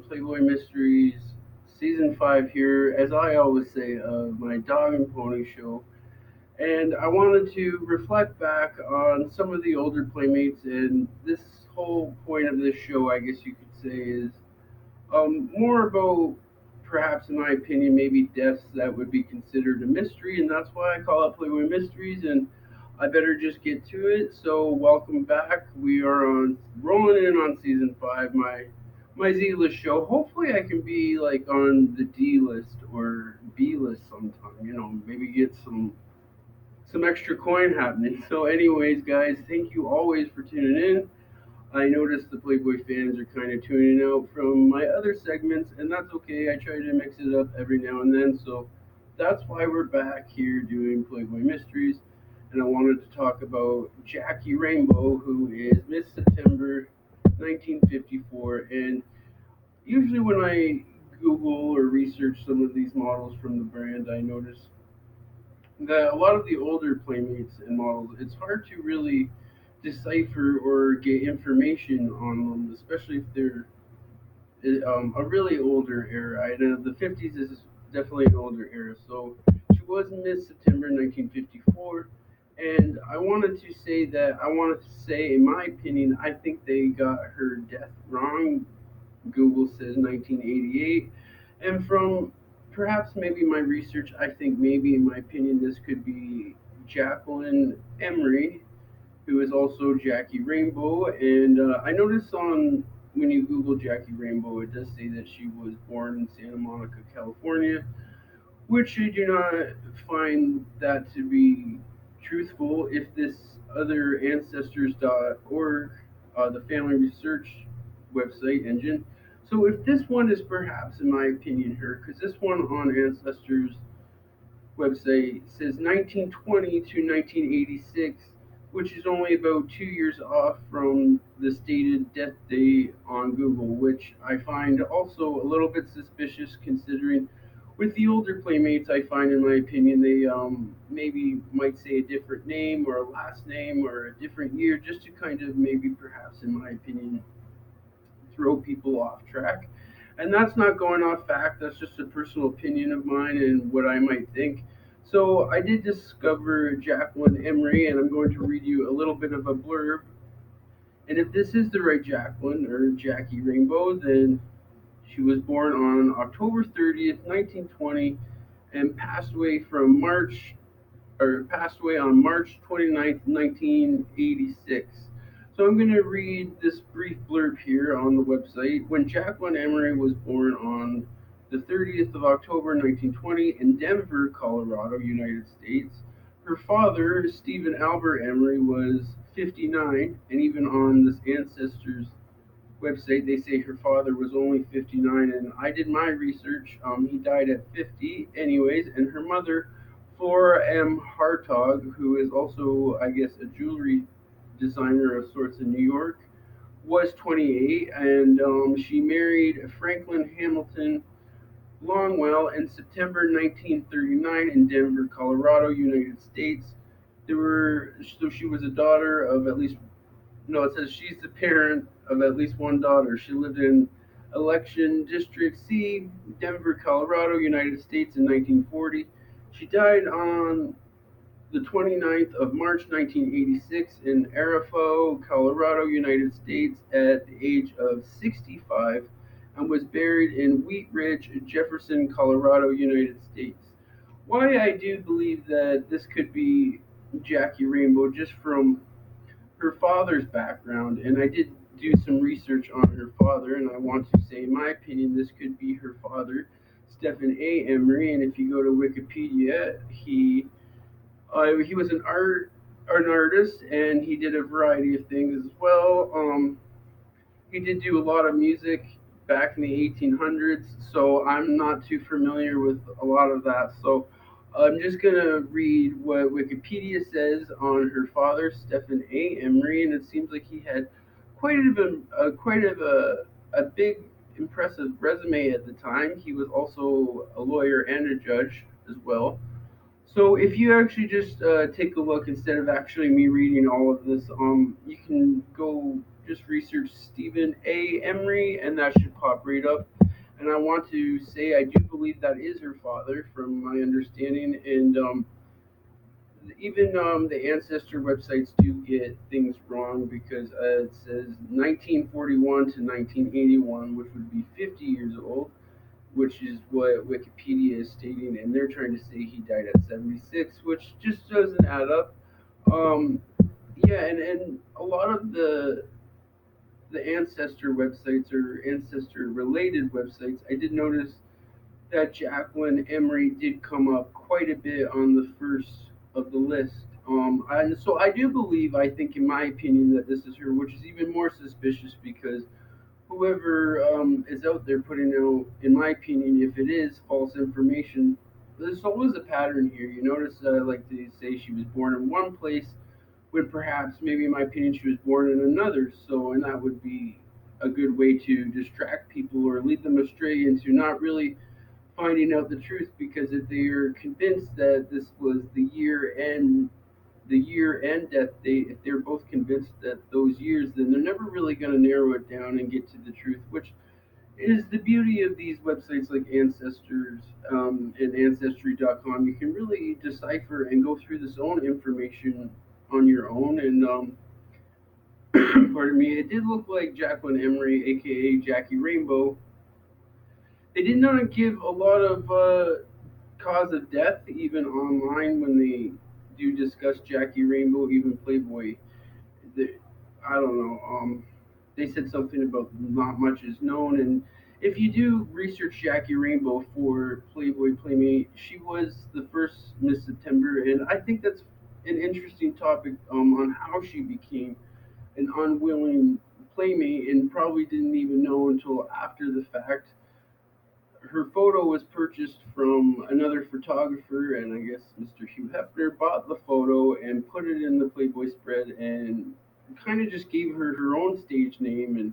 Playboy Mysteries, Season 5 here, as I always say, of my Dog and Pony show. And I wanted to reflect back on some of the older Playmates, and this whole point of this show, I guess you could say, is more about, perhaps in my opinion, maybe deaths that would be considered a mystery, and that's why I call it Playboy Mysteries. And I better just get to it. So welcome back. We are on rolling in on season 5, my Z list show. Hopefully, I can be like on the D list or B list sometime. Maybe get some extra coin happening. So, anyways, guys, thank you always for tuning in. I noticed the Playboy fans are kind of tuning out from my other segments, and that's okay. I try to mix it up every now and then, so that's why we're back here doing Playboy Mysteries. And I wanted to talk about Jackie Rainbow, who is Miss September 1954. And usually, when I Google or research some of these models from the brand, I notice that a lot of the older Playmates and models, it's hard to really decipher or get information on them, especially if they're a really older era. I know the 50s is definitely an older era. So she was Miss September 1954. And I wanted to say, in my opinion, I think they got her death wrong. Google says 1988. And from perhaps maybe my research, I think maybe, in my opinion, this could be Jacqueline Emery, who is also Jackie Rainbow. And I noticed on when you Google Jackie Rainbow, it does say that she was born in Santa Monica, California, which I do not find that to be truthful. If this other ancestors.org, the family research website engine, so if this one is perhaps, in my opinion, her, because this one on Ancestors website says 1920 to 1986, which is only about 2 years off from the stated death date on Google, which I find also a little bit suspicious considering with the older Playmates, I find, in my opinion, they maybe might say a different name or a last name or a different year just to kind of maybe perhaps, in my opinion, throw people off track. And that's not going off fact, that's just a personal opinion of mine and what I might think. So I did discover Jacqueline Emery, and I'm going to read you a little bit of a blurb. And if this is the right Jacqueline or Jackie Rainbow, then she was born on October 30th, 1920, and passed away on March 29th, 1986. So I'm going to read this brief blurb here on the website. When Jacqueline Emery was born on the 30th of October 1920 in Denver, Colorado, United States, her father, Stephen Albert Emery, was 59, and even on this Ancestors website, they say her father was only 59, and I did my research. He died at 50, anyways, and her mother, Flora M. Hartog, who is also, I guess, a jewelry designer of sorts in New York, was 28, and she married Franklin Hamilton Longwell in September 1939 in Denver, Colorado, United States. So she was a daughter of at least, no, it says she's the parent of at least one daughter. She lived in Election District C, Denver, Colorado, United States in 1940. She died on the 29th of March 1986 in Arafo, Colorado, United States at the age of 65, and was buried in Wheat Ridge, Jefferson, Colorado, United States. Why I do believe that this could be Jackie Rainbow just from her father's background, and I did do some research on her father, and I want to say, in my opinion, this could be her father, Stephen A. Emery. And if you go to Wikipedia, he was an artist, and he did a variety of things as well. He did do a lot of music back in the 1800s, so I'm not too familiar with a lot of that. So I'm just gonna read what Wikipedia says on her father, Stephen A. Emery, and it seems like he had quite of a big, impressive resume at the time. He was also a lawyer and a judge as well. So if you actually just take a look instead of actually me reading all of this, you can go just research Stephen A. Emery, and that should pop right up. And I want to say I do believe that is her father, from my understanding. And even the ancestor websites do get things wrong because it says 1941 to 1981, which would be 50 years old, which is what Wikipedia is stating, and they're trying to say he died at 76, which just doesn't add up. Um, yeah, and a lot of the ancestor websites or ancestor related websites, I did notice that Jacqueline Emery did come up quite a bit on the first of the list. And so I do believe, I think, in my opinion, that this is her, which is even more suspicious because whoever is out there putting out, in my opinion, if it is false information, there's always a pattern here. You notice, like they say, she was born in one place when perhaps, maybe in my opinion, she was born in another. So, and that would be a good way to distract people or lead them astray into not really finding out the truth, because if they are convinced that this was the year end death date, if they're both convinced that those years, then they're never really going to narrow it down and get to the truth, which is the beauty of these websites like Ancestors and Ancestry.com. You can really decipher and go through this own information on your own. And pardon me, it did look like Jacqueline Emery, aka Jackie Rainbow. They did not give a lot of cause of death, even online when they do discuss Jackie Rainbow, even Playboy. The, I don't know. They said something about not much is known, and if you do research Jackie Rainbow for Playboy Playmate, she was the first Miss September, and I think that's an interesting topic on how she became an unwilling playmate and probably didn't even know until after the fact. Her photo was purchased from another photographer, and I guess Mr. Hugh Hefner bought the photo and put it in the Playboy spread and kind of just gave her her own stage name and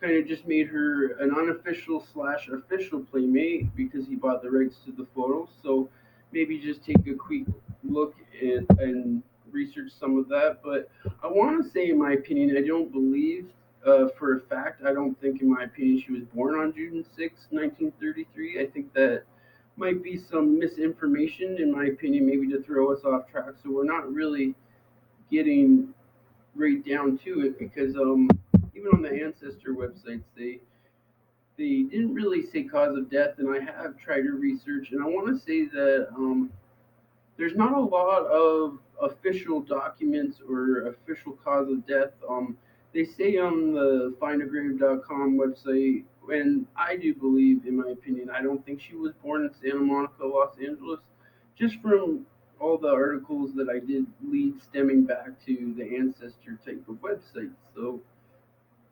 kind of just made her an unofficial slash official playmate because he bought the rights to the photo. So maybe just take a quick look and research some of that. But I want to say, in my opinion, I don't believe for a fact, I don't think, in my opinion, she was born on June 6th, 1933. I think that might be some misinformation, in my opinion, maybe to throw us off track. So we're not really getting right down to it because even on the ancestor websites they didn't really say cause of death, and I have tried to research, and I want to say that there's not a lot of official documents or official cause of death. They say on the findagrave.com website, and I do believe, in my opinion, I don't think she was born in Santa Monica, Los Angeles, just from all the articles that I did lead stemming back to the ancestor type of websites. So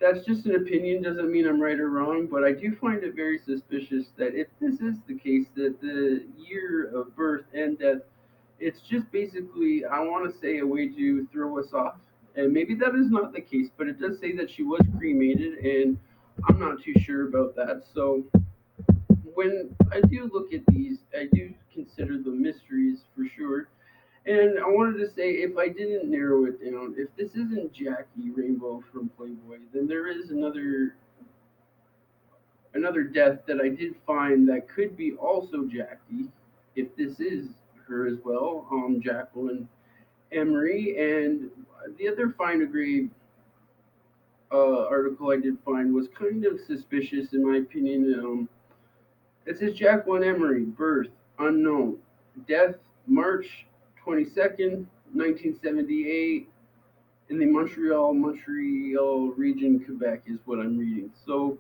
that's just an opinion, doesn't mean I'm right or wrong, but I do find it very suspicious that if this is the case, that the year of birth and death, it's just basically, I want to say, a way to throw us off. And maybe that is not the case, but it does say that she was cremated, and I'm not too sure about that. So when I do look at these, I do consider them mysteries for sure. And I wanted to say, if I didn't narrow it down, if this isn't Jackie Rainbow from Playboy, then there is another death that I did find that could be also Jackie, if this is her as well, Jacqueline Emery. And the other Find a Grave article I did find was kind of suspicious, in my opinion. It says Jacqueline Emery, birth unknown, death March 22nd, 1978, in the Montreal region, Quebec, is what I'm reading. So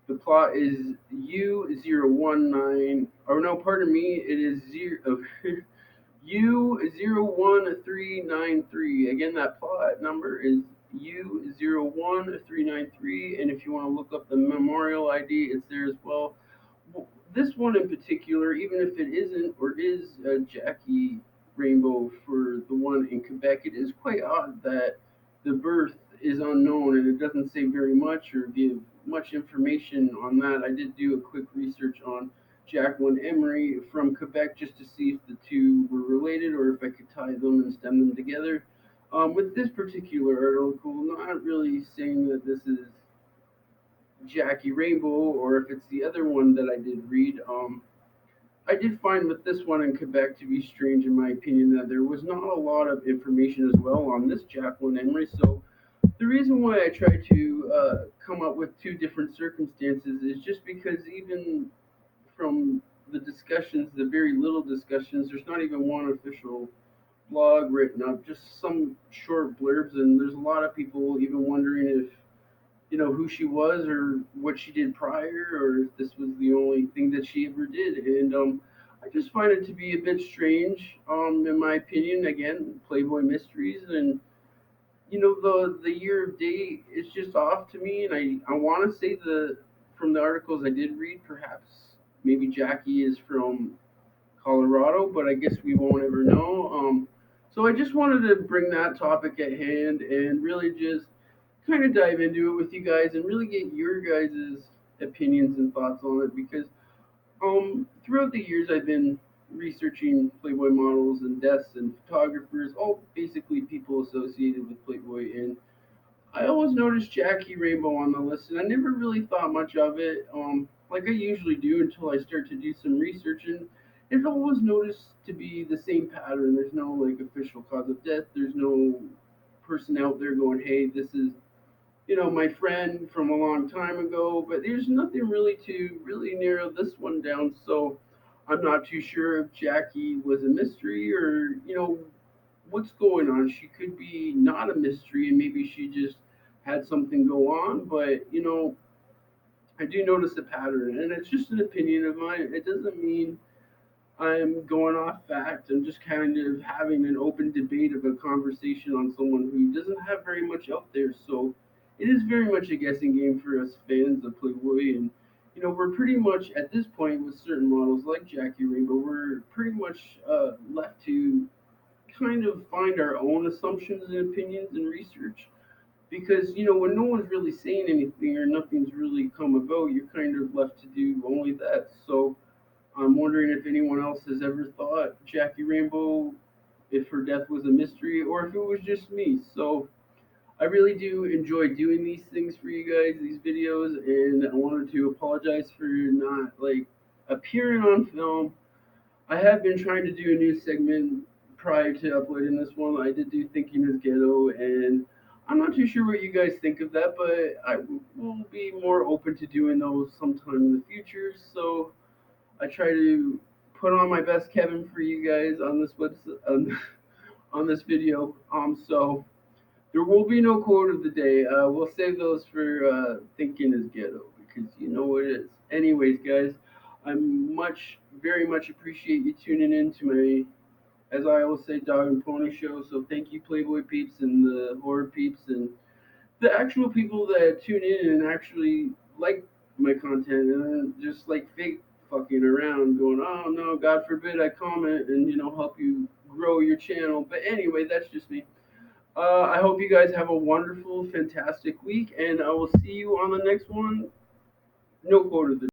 the plot is U019, or no, pardon me, it is U01393. Again, that plot number is U01393, and if you want to look up the memorial ID, it's there as well. This one in particular, even if it isn't or is Jackie Rainbow for the one in Quebec, it is quite odd that the birth is unknown and it doesn't say very much or give much information on that. I did do a quick research on Jacqueline Emery from Quebec just to see if the two were related or if I could tie them and stem them together. With this particular article, not really saying that this is Jackie Rainbow or if it's the other one that I did read. I did find with this one in Quebec to be strange, in my opinion, that there was not a lot of information as well on this Jacqueline Emery. So the reason why I tried to come up with two different circumstances is just because even from the discussions, the very little discussions, there's not even one official blog written up, just some short blurbs, and there's a lot of people even wondering if who she was or what she did prior, or if this was the only thing that she ever did. And I just find it to be a bit strange, in my opinion. Again, Playboy Mysteries, and the year of date is just off to me, and I want to say the from the articles I did read, perhaps maybe Jackie is from Colorado, but I guess we won't ever know. So I just wanted to bring that topic at hand and really just kind of dive into it with you guys and really get your guys' opinions and thoughts on it because throughout the years I've been researching Playboy models and deaths and photographers, all basically people associated with Playboy, and I always noticed Jackie Rainbow on the list, and I never really thought much of it, like I usually do until I start to do some research, and it always noticed to be the same pattern. There's no like official cause of death. There's no person out there going, "Hey, this is my friend from a long time ago," but there's nothing really to really narrow this one down. So I'm not too sure if Jackie was a mystery or, what's going on. She could be not a mystery and maybe she just had something go on, but, I do notice a pattern and it's just an opinion of mine. It doesn't mean I'm going off fact. I'm just kind of having an open debate of a conversation on someone who doesn't have very much out there. So it is very much a guessing game for us fans of Playboy. And, we're pretty much at this point with certain models like Jackie Rainbow, we're pretty much left to kind of find our own assumptions and opinions and research. Because, when no one's really saying anything or nothing's really come about, you're kind of left to do only that. So, I'm wondering if anyone else has ever thought Jackie Rainbow, if her death was a mystery, or if it was just me. So I really do enjoy doing these things for you guys, these videos, and I wanted to apologize for not like appearing on film. I have been trying to do a new segment prior to uploading this one. I did do Thinking is Ghetto, and I'm not too sure what you guys think of that, but I will be more open to doing those sometime in the future. So I try to put on my best Kevin for you guys on this on this video. So there will be no quote of the day. We'll save those for thinking is ghetto because you know what it is. Anyways, guys, very much appreciate you tuning in to my, as I always say, dog and pony show. So thank you, Playboy peeps and the horror peeps and the actual people that tune in and actually like my content and just like fake fucking around going, oh no, God forbid I comment and help you grow your channel. But anyway, that's just me. I hope you guys have a wonderful, fantastic week, and I will see you on the next one. No quote of the